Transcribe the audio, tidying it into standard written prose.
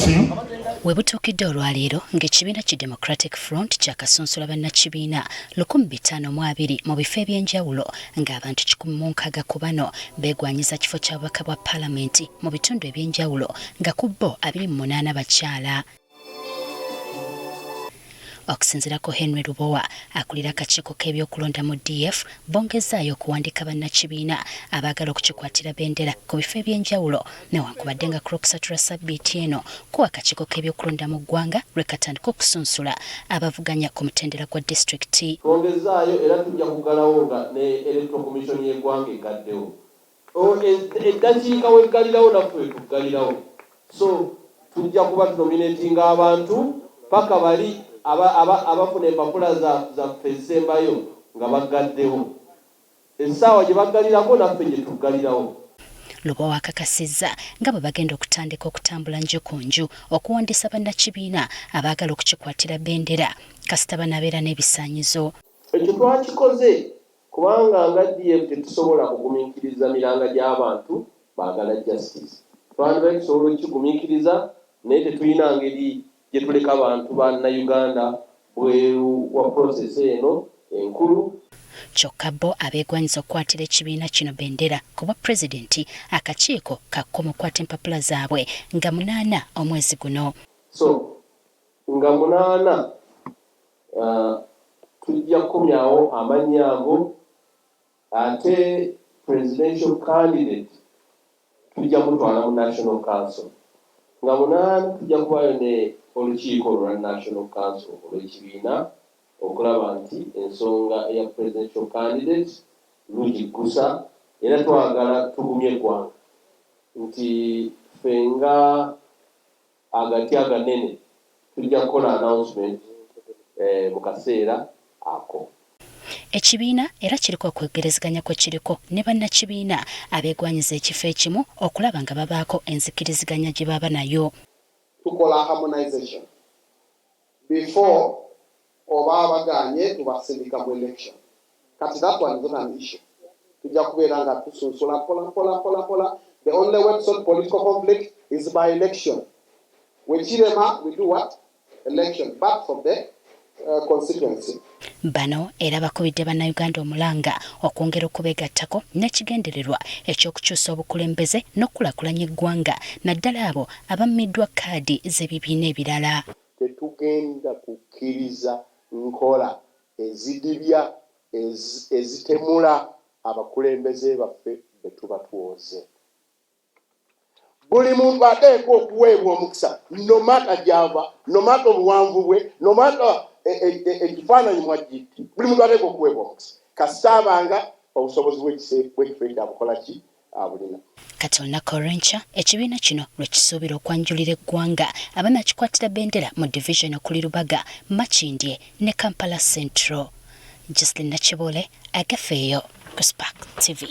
meeting. Webutukidde olwaleero ng'ekibiina ki Democratic Front kyakasunsula bannakibiina 520 mu bifo eby'enjawulo ng'abantu 160 ku bano beegwanyiza kifo ky'obubaka bwa Paalamenti mu bitundu eby'enjawulo nga ku bo 28 bakyala. Okusinziirako Henry Lubowa akulira akakiiko k'ebyokulonda mu DF bongezaayo okuwandiika bannakibiina abaagala okukikwatira bendera ku bifo eby'enjawulo newankubadde nga ku Lwokusatu lwa Ssabbiiti eno kuwa akakiiko k'ebyokulonda mu ggwanga lwe katandika okusunsula abavuganya ku mutendera gwa disitulikiti. Twongezaayo era tujja kugalawo nga ne Electoral Commission y'eggwanga egaddewo. Eddakiika weggalirawo naffe tuggalirawo. So tujja kuba tunominatinga abantu paka bali abafuna empapula zaffe ezisembayo nga bagaddewo. Essaawa gye baggalirako naffe gye tuggalirawo. Lubowa akakasizza nga bwe bagenda okutandika okutambula nju ku nju okuwandiisa bannakibiina abaagala okukikwatira bendera kasita banabeera n'ebisaanyizo. Ekyo twakikoze kubanga nga DF tetusobola kugumiikiriza miranga gy'abantu baagala justice. Twandibadde tusobola okukigumiikiriza naye tetulina ngeri gye tuleka abantu bannayuganda bweru wa process eno enkulu. Kyokka bo abeegwanyiza okukwatira ekibiina kino bendera kuba pulezidenti akakiiko kakoma okukwata empapula zaabwe nga 8 omwezi guno. So nga 8 tujja kukomyawo amannya ago ate presidential candidate tujja mutwala mu National Council. Nga 8 tujja kubayo ne olukiiko lwa National Council olw'ekibiina okulaba nti ensonga eya presidential candidate lugikusa era twagala tugumye eggwanga nti fenga agati aganene tujja kukola announcement mu kaseera ako. Ekibiina era kiriko okwegerezeganya kwe kiriko ne bannakibiina abeegwanyiza ekifo ekimu okulaba nga babaako enzikiriziganya gye baba nayo. Tukola harmonization before oba baganye tubasindika mu election. Kati that one is not an issue. Tujja kubeera nga tusunsula pola. The only way to solve political conflict is by election. When Chirema, we do what? Election, back from the constituency. Bano era bakubidde bannayuganda omulanga okwongera okubeegatteko n'ekigendererwa eky'okukyusa obukulembeze n'okulakulanya eggwanga naddala abo abamiddwa kkaadi z'ebibiina ebirala. Tetugenda kukkiriza nkola ezidibya ezitemula abakulembeze baffe be tuba tuwoze. Buli muntu ateekwa okuweebwa omukisa nomata gyava nomata obuwanvu bwe nomata ekifaananyi mwagiti buli muntu ateekwa okuweebwa omukisa kasaabanga obusobozi bw'ekifo ekyabukola ki abulina. Kati olunaku olw'enkya ekibiina kino lwe kisuubira okwanjulira eggwanga abanakikwatira bendera mu division okuli Lubaga, Makindye ne Kampala Central. Jocelyn Nakibole, Agafeeyo ku Spark TV.